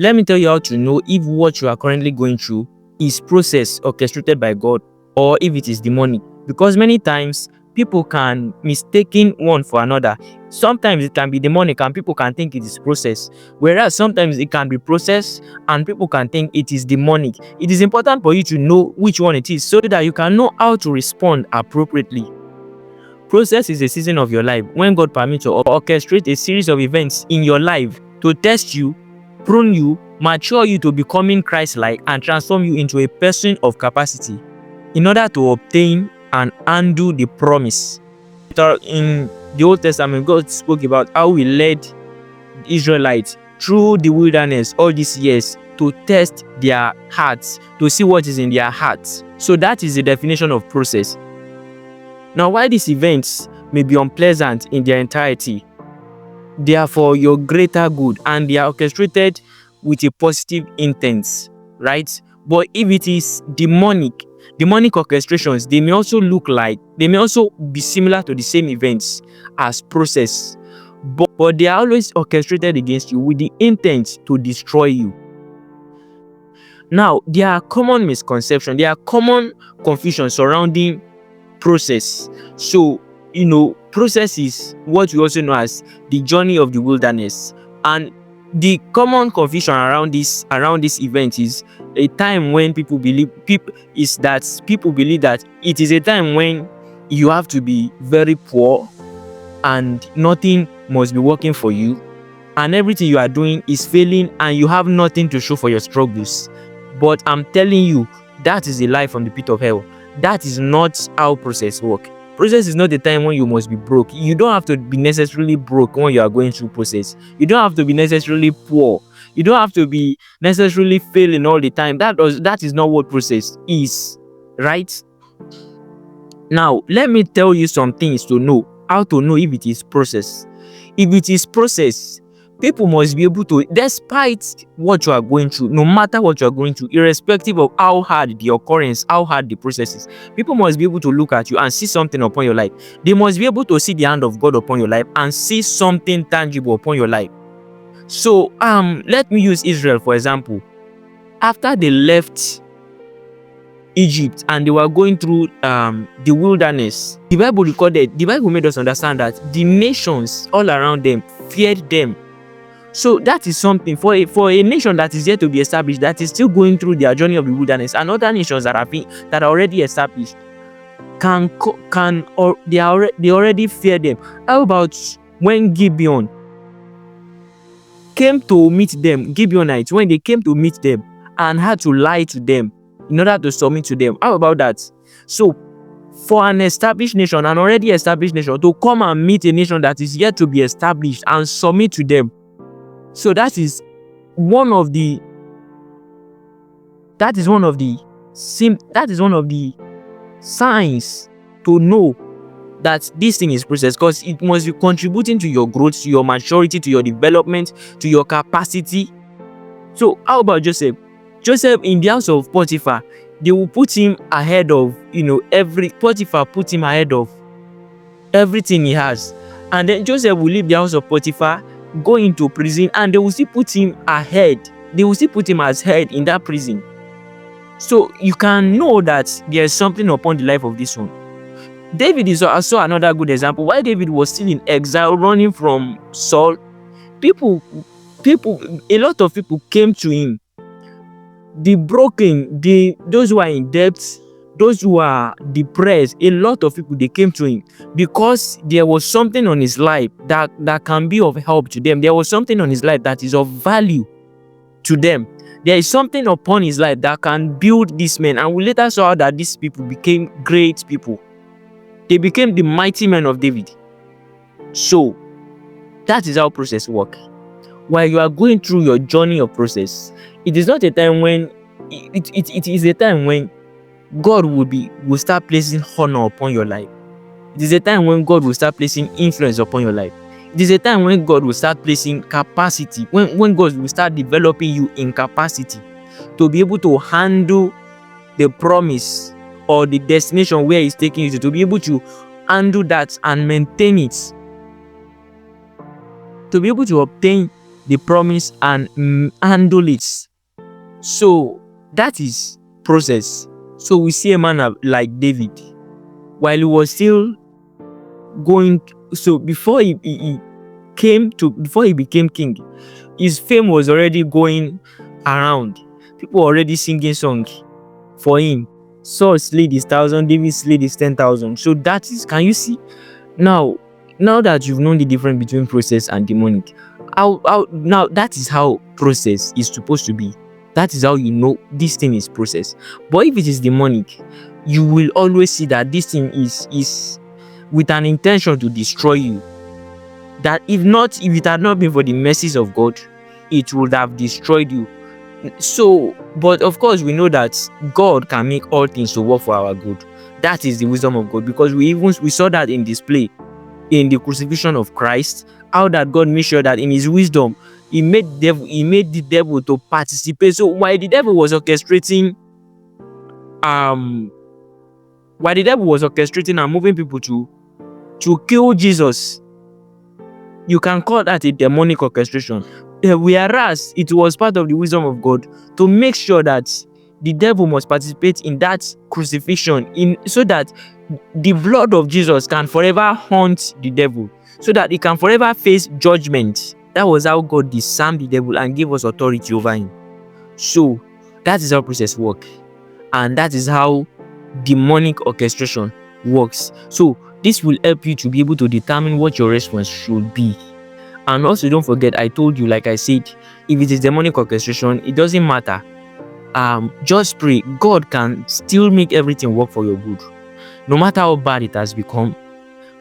Let me tell you how to know if what you are currently going through is process orchestrated by God or if it is demonic. Because many times people can mistaken one for another. Sometimes it can be demonic and people can think it is process, whereas sometimes it can be process and people can think it is demonic. It is important for you to know which one it is so that you can know how to respond appropriately. Process is a season of your life when God permits or orchestrate a series of events in your life to test you, prune you, mature you to becoming Christ-like, and transform you into a person of capacity in order to obtain and undo the promise. In the Old Testament, God spoke about how He led the Israelites through the wilderness all these years to test their hearts, to see what is in their hearts. So that is the definition of process. Now, while these events may be unpleasant in their entirety, they are for your greater good and they are orchestrated with a positive intent, right? But if it is demonic orchestrations, they may also be similar to the same events as process, but they are always orchestrated against you with the intent to destroy you. Now, there are common misconceptions, there are common confusions surrounding process. So, process is what we also know as the journey of the wilderness, and the common confusion around this event is a time when people believe that it is a time when you have to be very poor and nothing must be working for you and everything you are doing is failing and you have nothing to show for your struggles. But I'm telling you, that is a lie from the pit of hell. That is not how process work. Process is not the time when you must be broke. You don't have to be necessarily broke when you are going through process. You don't have to be necessarily poor. You don't have to be necessarily failing all the time. That is not what process is, right? Now, let me tell you some things to know, how to know if it is process. If it is process, people must be able to, despite what you are going through, no matter what you are going through, irrespective of how hard the occurrence, how hard the process is, people must be able to look at you and see something upon your life. They must be able to see the hand of God upon your life and see something tangible upon your life. So, let me use Israel for example. After they left Egypt and they were going through the wilderness, the Bible made us understand that the nations all around them feared them. So that is something for a nation that is yet to be established, that is still going through their journey of the wilderness, and other nations that are already established they already fear them. How about when Gibeon came to meet them, Gibeonites, when they came to meet them and had to lie to them in order to submit to them? How about that? So for an established nation, an already established nation, to come and meet a nation that is yet to be established and submit to them, so that is one of the signs to know that this thing is process, because it must be contributing to your growth, to your maturity, to your development, to your capacity. So how about Joseph? Joseph in the house of Potiphar, they will put him ahead of Potiphar put him ahead of everything he has, and then Joseph will leave the house of Potiphar, go into prison, and they will still put him ahead. They will still put him as head in that prison. So you can know that there is something upon the life of this one. David is also another good example. While David was still in exile, running from Saul, a lot of people came to him. The broken, those who are in debt, those who are depressed, a lot of people, they came to him because there was something on his life that can be of help to them. There was something on his life that is of value to them. There is something upon his life that can build this man. And we later saw that these people became great people. They became the mighty men of David. So that is how process works. While you are going through your journey of process, it is not a time when it is a time when God will start placing honor upon your life. It is a time when God will start placing influence upon your life. It is a time when God will start placing capacity, when God will start developing you in capacity to be able to handle the promise or the destination where He's taking you to be able to handle that and maintain it, to be able to obtain the promise and handle it. So that is process. So we see a man like David, while he was still going, so before before he became king, his fame was already going around. People were already singing songs for him. Saul slayed his 1,000, David slayed his 10,000. So that is, can you see? Now that you've known the difference between process and demonic, how now that is how process is supposed to be. That is how you know this thing is process. But if it is demonic, you will always see that this thing is with an intention to destroy you. That if it had not been for the mercies of God, it would have destroyed you. So, but of course, we know that God can make all things to work for our good. That is the wisdom of God, because we saw that in display in the crucifixion of Christ. How that God made sure that in His wisdom, He made the devil to participate. So while the devil was orchestrating, and moving people to kill Jesus, you can call that a demonic orchestration. Whereas it was part of the wisdom of God to make sure that the devil must participate in that crucifixion, so that the blood of Jesus can forever haunt the devil, so that he can forever face judgment. That was how God disarmed the devil and gave us authority over him. So that is how process works, and that is how demonic orchestration works. So this will help you to be able to determine what your response should be. And also, don't forget, I told you, like I said, if it is demonic orchestration, it doesn't matter. Just pray. God can still make everything work for your good. No matter how bad it has become,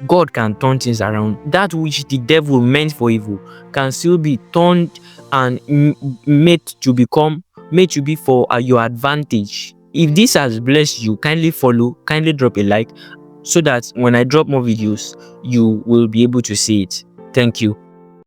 God can turn things around. That which the devil meant for evil can still be turned and made to be for your advantage. If this has blessed you, kindly follow, kindly drop a like, so that when I drop more videos, you will be able to see it. Thank you.